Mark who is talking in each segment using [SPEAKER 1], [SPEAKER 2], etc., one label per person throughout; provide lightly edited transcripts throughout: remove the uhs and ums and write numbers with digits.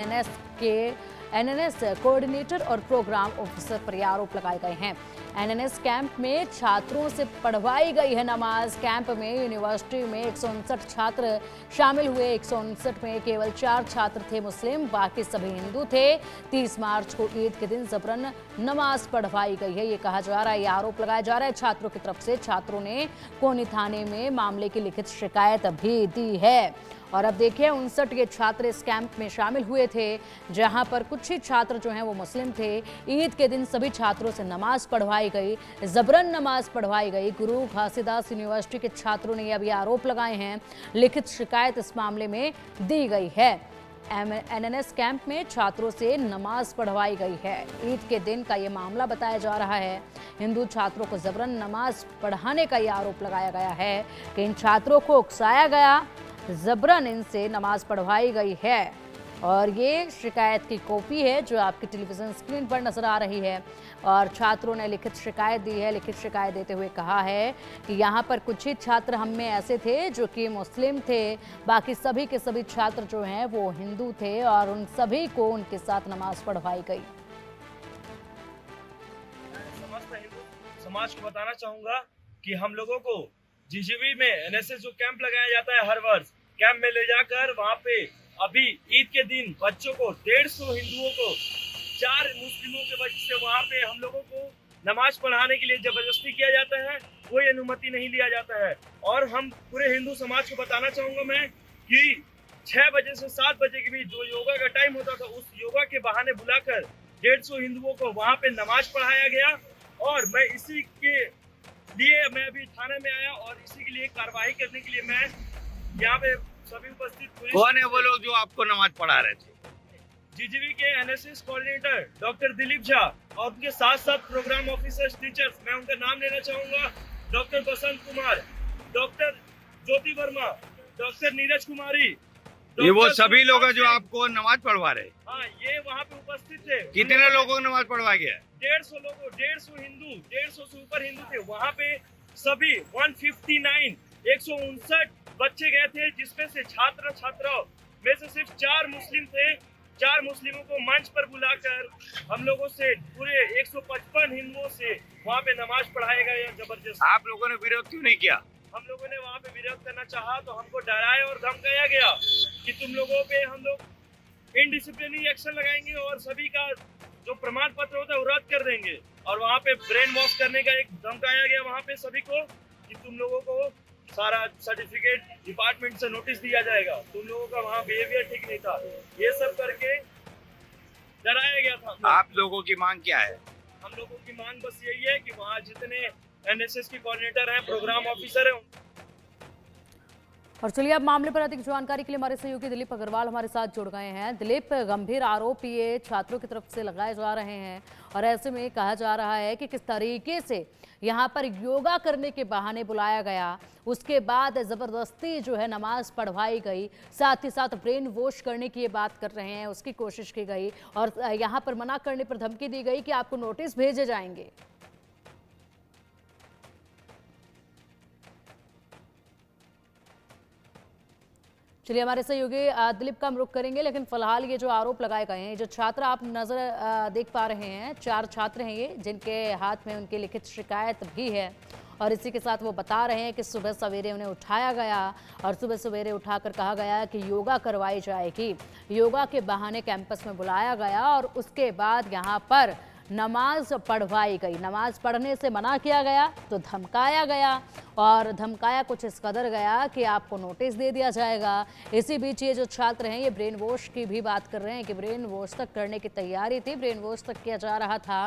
[SPEAKER 1] NS के NNS coordinator और programme officer पर ये आरोप लगाए गए हैं। एनएनएस कैंप में छात्रों से पढ़वाई गई है नमाज। कैंप में यूनिवर्सिटी में 159 छात्र शामिल हुए। 159 में केवल 4 छात्र थे मुस्लिम, बाकी सभी हिंदू थे। 30 मार्च को ईद के दिन जबरन नमाज पढ़वाई गई है, ये कहा जा रहा है, ये आरोप लगाया जा रहा है छात्रों की तरफ से। छात्रों ने कोनी थाने में मामले की लिखित शिकायत भी दी है। और अब देखिए 59 ये छात्र इस कैंप में शामिल हुए थे, जहां पर कुछ ही छात्र जो हैं वो मुस्लिम थे। ईद के दिन सभी छात्रों से नमाज पढ़वाई गई, जबरन नमाज पढ़वाई गई। गुरु घासीदास यूनिवर्सिटी के छात्रों ने अब ये आरोप लगाए हैं। लिखित शिकायत इस मामले में दी गई है। एनएनएस कैंप में छात्रों से नमाज पढ़वाई गई है। ईद के दिन का ये मामला बताया जा रहा है। हिंदू छात्रों को जबरन नमाज पढ़ाने का ये आरोप लगाया गया है कि इन छात्रों को उकसाया गया, जबरन इनसे नमाज पढ़वाई गई है। और ये शिकायत की कॉपी है जो आपकी टेलीविजन स्क्रीन पर नजर आ रही है। और छात्रों ने लिखित शिकायत दी है। लिखित शिकायत देते हुए कहा है कि यहाँ पर कुछ ही छात्र हम में ऐसे थे जो कि मुस्लिम थे, बाकी सभी के सभी छात्र जो हैं वो हिंदू थे और उन सभी को उनके साथ नमाज पढ़वाई गई।
[SPEAKER 2] समाज को बताना चाहूंगा कि हम लोगों को जीजीवी में एनएसएस जो कैंप लगाया जाता है हर वर्ष, कैंप में ले जाकर वहाँ पे अभी ईद के दिन बच्चों को 150 हिंदुओं को 4 मुस्लिमों के वजह से वहाँ पे हम लोगों को नमाज पढ़ाने के लिए जबरदस्ती किया जाता है। कोई अनुमति नहीं लिया जाता है। और हम पूरे हिंदू समाज को बताना चाहूंगा मैं कि 6 बजे से 7 बजे के बीच जो योगा का टाइम होता था, उस योगा के बहाने बुलाकर 150 हिंदुओं को वहाँ पे नमाज पढ़ाया गया। और मैं इसी के लिए मैं अभी थाने में आया और इसी के लिए कार्रवाई करने के लिए मैं यहाँ पे सभी उपस्थित पुलिस।
[SPEAKER 3] कौन है वो लोग जो आपको नमाज पढ़ा रहे थे?
[SPEAKER 2] जीजीवी के NSS coordinator doctor Dilip Jha और उनके साथ साथ प्रोग्राम ऑफिसर्स टीचर्स, मैं उनका नाम लेना चाहूंगा, डॉक्टर बसंत कुमार, डॉक्टर ज्योति वर्मा, डॉक्टर नीरज कुमारी।
[SPEAKER 3] ये वो सभी लोग हैं जो आपको नमाज पढ़वा रहे?
[SPEAKER 2] हाँ, ये वहाँ पे उपस्थित थे।
[SPEAKER 3] कितने लोगों को नमाज पढ़वा गया?
[SPEAKER 2] 150 लोगों, 150 हिंदू, 150 से ऊपर हिंदू थे वहाँ पे। सभी 159 159 बच्चे गए थे, जिसमें से छात्र छात्राओं में से सिर्फ 4 मुस्लिम थे। 4 मुस्लिमों को मंच पर बुलाकर हम लोगों से पूरे 155 हिंदुओं से वहाँ पे नमाज पढ़ाया गया जबरदस्त।
[SPEAKER 3] आप लोगों ने विरोध क्यों नहीं किया?
[SPEAKER 2] हम लोगों ने वहाँ पे विरोध करना चाहा तो हमको डराया और धमकाया गया कि तुम लोगों पे हम लोग इनडिसिप्लिनरी एक्शन लगाएंगे और सभी का जो प्रमाण पत्र होता है वो रद्द कर देंगे। और वहाँ पे ब्रेन वॉश करने का एक धमकाया गया वहाँ पे सभी को कि तुम लोगों को सारा सर्टिफिकेट डिपार्टमेंट से नोटिस दिया जाएगा, तुम लोगों का वहाँ बिहेवियर ठीक नहीं था, ये सब करके डराया गया था।
[SPEAKER 3] आप लोगों की मांग क्या है?
[SPEAKER 2] हम लोगों की मांग बस यही है कि वहाँ जितने एनएसएस के कोऑर्डिनेटर हैं, प्रोग्राम ऑफिसर हैं।
[SPEAKER 1] और चलिए अब मामले पर अधिक जानकारी के लिए हमारे सहयोगी दिलीप अग्रवाल हमारे साथ जुड़ गए हैं। दिलीप, गंभीर आरोप ये छात्रों की तरफ से लगाए जा रहे हैं और ऐसे में कहा जा रहा है कि किस तरीके से यहाँ पर योगा करने के बहाने बुलाया गया, उसके बाद जबरदस्ती जो है नमाज पढ़वाई गई, साथ ही साथ ब्रेन वॉश करने की ये बात कर रहे हैं, उसकी कोशिश की गई और यहाँ पर मना करने पर धमकी दी गई कि आपको नोटिस भेजे जाएंगे। चलिए हमारे सहयोगी दिलीप का हम रुख करेंगे, लेकिन फिलहाल ये जो आरोप लगाए गए हैं, जो छात्र आप नजर देख पा रहे हैं, 4 छात्र हैं ये, जिनके हाथ में उनकी लिखित शिकायत भी है। और इसी के साथ वो बता रहे हैं कि सुबह सवेरे उन्हें उठाया गया और सुबह सवेरे उठाकर कहा गया कि योगा करवाई जाएगी। योगा के बहाने कैंपस में बुलाया गया और उसके बाद यहाँ पर नमाज पढ़वाई गई। नमाज पढ़ने से मना किया गया तो धमकाया गया और धमकाया कुछ इस कदर गया कि आपको नोटिस दे दिया जाएगा। इसी बीच ये जो छात्र हैं ये ब्रेन वॉश की भी बात कर रहे हैं कि ब्रेन वॉश तक करने की तैयारी थी, ब्रेन वॉश तक किया जा रहा था।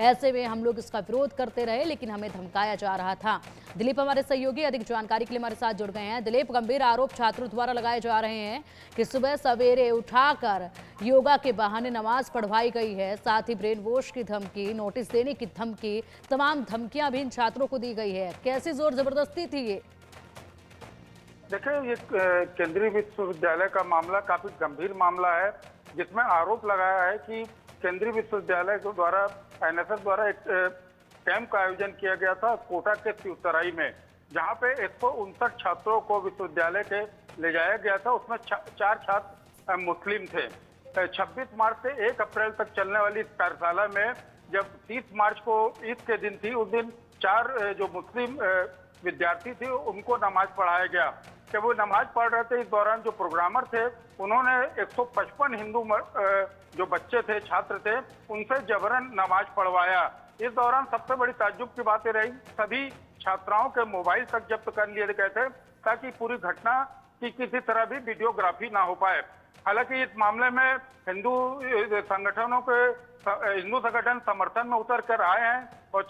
[SPEAKER 1] ऐसे में हम लोग इसका विरोध करते रहे लेकिन हमें धमकाया जा रहा था। दिलीप हमारे सहयोगी अधिक जानकारी के लिए हमारे साथ जुड़ गए हैं। दिलीप, गंभीर आरोप छात्रों द्वारा लगाए जा रहे हैं कि सुबह सवेरे उठाकर योगा के बहाने नमाज पढ़वाई गई है, साथ ही ब्रेन वॉश की धमकी, नोटिस देने की धमकी, तमाम धमकियां भी इन छात्रों को दी गई है। कैसी जोर जबरदस्ती थी ये?
[SPEAKER 4] देखिए, ये केंद्रीय विश्वविद्यालय का मामला काफी गंभीर मामला है, जिसमें आरोप लगाया है कि केंद्रीय विश्वविद्यालय के द्वारा एनएसएस द्वारा एक कैंप का आयोजन किया गया था कोटा के शिवसराई में, जहां पे 159 छात्रों को विश्वविद्यालय के ले जाया गया था। उसमें 4 छात्र मुस्लिम थे 26 मार्च से 1 अप्रैल तक चलने वाली इस कार्यशाला में जब 30 मार्च को ईद के दिन थी, उस दिन 4 जो मुस्लिम विद्यार्थी थे उनको नमाज पढ़ाया गया। जब वो नमाज पढ़ रहे थे, इस दौरान जो प्रोग्रामर थे उन्होंने 155 हिंदू जो बच्चे थे, छात्र थे, उनसे जबरन नमाज पढ़वाया। इस दौरान सबसे बड़ी ताज्जुब की बात रही, सभी छात्राओं के मोबाइल तक जब्त कर लिए गए थे ताकि पूरी घटना की किसी तरह भी वीडियोग्राफी ना हो पाए। हालांकि इस मामले में हिंदू संगठन समर्थन में उतर कर आए हैं और